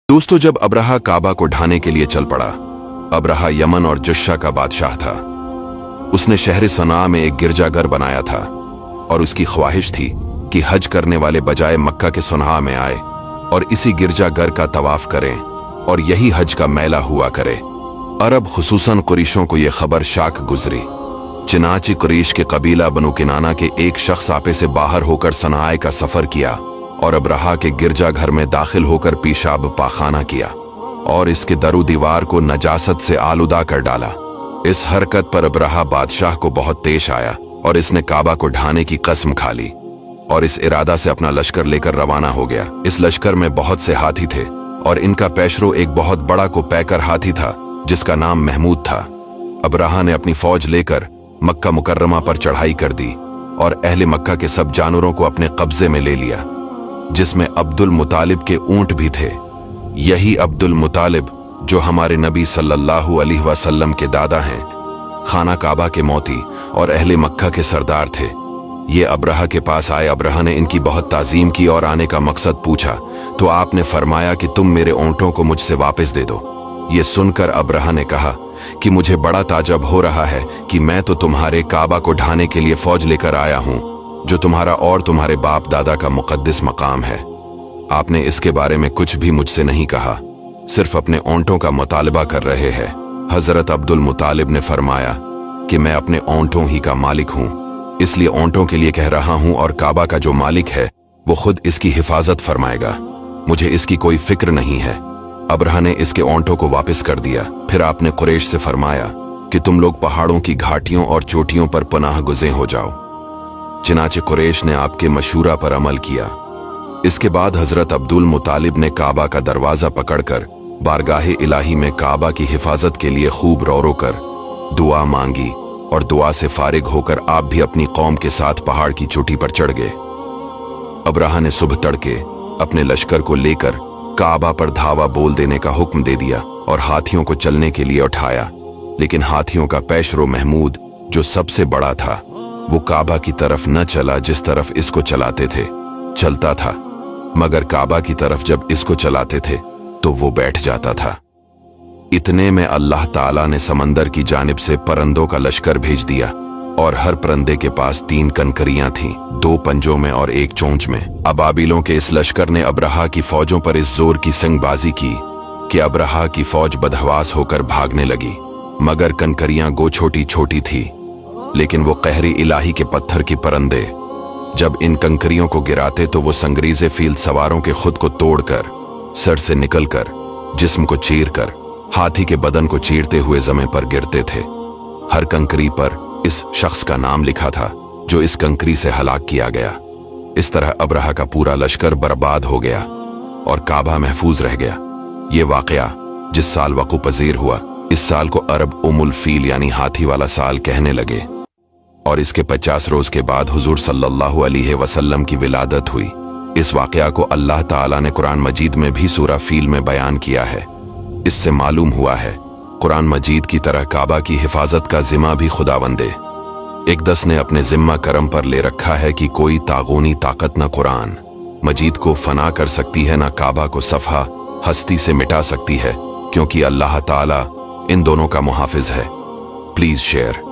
दोस्तों, जब अब्रहा काबा को ढाने के लिए चल पड़ा। अब्रहा यमन और जुश्शा का बादशाह था। उसने शहर सना में एक गिरजाघर बनाया था और उसकी ख्वाहिश थी कि हज करने वाले बजाय मक्का के सुनहा में आए और इसी गिरजाघर का तवाफ करें और यही हज का मेला हुआ करे। अरब खुसूसन कुरैशों को यह खबर शाक गुजरी। चिनाची कुरैश के कबीला बनु किनाना के एक शख्स आपे से बाहर होकर सनाए का सफर किया और अब्रहा के गिरजाघर में दाखिल होकर पेशाब पाखाना किया और इसके दरो दीवार को नजासत से आलूदा कर डाला। इस हरकत पर अब्रहा बादशाह को बहुत तेश आया और इसने काबा को ढाने की कसम खा ली और इस इरादा से अपना लश्कर लेकर रवाना हो गया। इस लश्कर में बहुत से हाथी थे और इनका पेशरो एक बहुत बड़ा को पैकर हाथी था जिसका नाम महमूद था। अब्रहा ने अपनी फौज लेकर मक्का मुकर्रमा पर चढ़ाई कर दी और अहले मक्का के सब जानवरों को अपने कब्जे में ले लिया, जिसमें अब्दुल मुतालिब के ऊंट भी थे। यही अब्दुल मुतालिब जो हमारे नबी सल्लल्लाहु अलैहि वसल्लम के दादा हैं, खाना काबा के मोती और अहले मक्का के सरदार थे। ये अब्रहा के पास आए। अब्रहा ने इनकी बहुत ताजीम की और आने का मकसद पूछा तो आपने फरमाया कि तुम मेरे ऊंटों को मुझसे वापस दे दो। ये सुनकर अब्रहा ने कहा कि मुझे बड़ा ताज्जुब हो रहा है कि मैं तो तुम्हारे काबा को ढाने के लिए फौज लेकर आया हूं, जो तुम्हारा और तुम्हारे बाप दादा का मुकद्दस मकाम है। आपने इसके बारे में कुछ भी मुझसे नहीं कहा, सिर्फ अपने ऊंटों का मुतालबा कर रहे हैं। हजरत अब्दुल मुतालिब ने फरमाया कि मैं अपने ऊंटों ही का मालिक हूं, इसलिए ऊंटों के लिए कह रहा हूं और काबा का जो मालिक है वो खुद इसकी हिफाजत फरमाएगा। मुझे इसकी कोई फिक्र नहीं है। अब्रहा ने इसके ऊंटों को वापस कर दिया। फिर आपने कुरैश से फरमाया कि तुम लोग पहाड़ों की घाटियों और चोटियों पर पनाह गुज़े हो जाओ। चिनाचे कुरैश ने आपके मशूरा पर अमल किया। इसके बाद हजरत अब्दुल मुतालिब ने काबा का दरवाजा पकड़कर बारगाहे इलाही में काबा की हिफाजत के लिए खूब रो रो कर दुआ मांगी और दुआ से फारिग होकर आप भी अपनी कौम के साथ पहाड़ की चोटी पर चढ़ गए। अब्रहा ने सुबह तड़के अपने लश्कर को लेकर काबा पर धावा बोल देने का हुक्म दे दिया और हाथियों को चलने के लिए उठाया, लेकिन हाथियों का पेशरो महमूद जो सबसे बड़ा था वो काबा की तरफ न चला जिस तरफ इसको चलाते थे। चलता था मगर काबा की तरफ जब इसको चलाते थे तो वो बैठ जाता था। इतने में अल्लाह ताला ने समंदर की जानिब से परंदों का लश्कर भेज दिया और हर परंदे के पास 3 कनकरियां थीं, 2 पंजों में और 1 चोंच में। अबाबिलों के इस लश्कर ने अब्रहा की फौजों पर इस जोर की संगबाजी की कि अब्रहा की फौज बदहवास होकर भागने लगी, मगर कनकरियां गो छोटी छोटी थी, लेकिन वो कहरी इलाही के पत्थर की परंदे जब इन कंकरियों को गिराते तो वो संगरीजे फील्ड सवारों के खुद को तोड़कर सर से निकलकर जिस्म को चीरकर हाथी के बदन को चीरते हुए जमीन पर गिरते थे। हर कंकरी पर इस शख्स का नाम लिखा था जो इस कंकरी से हलाक किया गया। इस तरह अब्रहा का पूरा लश्कर बर्बाद हो गया और काबा महफूज रह गया। ये वाकया जिस साल वक़ू पजीर हुआ, इस साल को अरब उमुल फील यानी हाथी वाला साल कहने लगे और इसके 50 रोज के बाद हुजूर सल्लल्लाहु अलैहि वसल्लम की विलादत हुई। इस वाकया को अल्लाह ताला ने कुरान मजीद में भी सूरा फील में बयान किया है। इससे मालूम हुआ है कुरान मजीद की तरह काबा की हिफाजत का जिम्मा भी खुदावंदे इक़दस ने अपने जिम्मा करम पर ले रखा है कि कोई तागूनी ताकत न कुरान मजीद को फना कर सकती है, न काबा को सफ़हा हस्ती से मिटा सकती है, क्योंकि अल्लाह ताला इन दोनों का मुहाफिज है। Please share.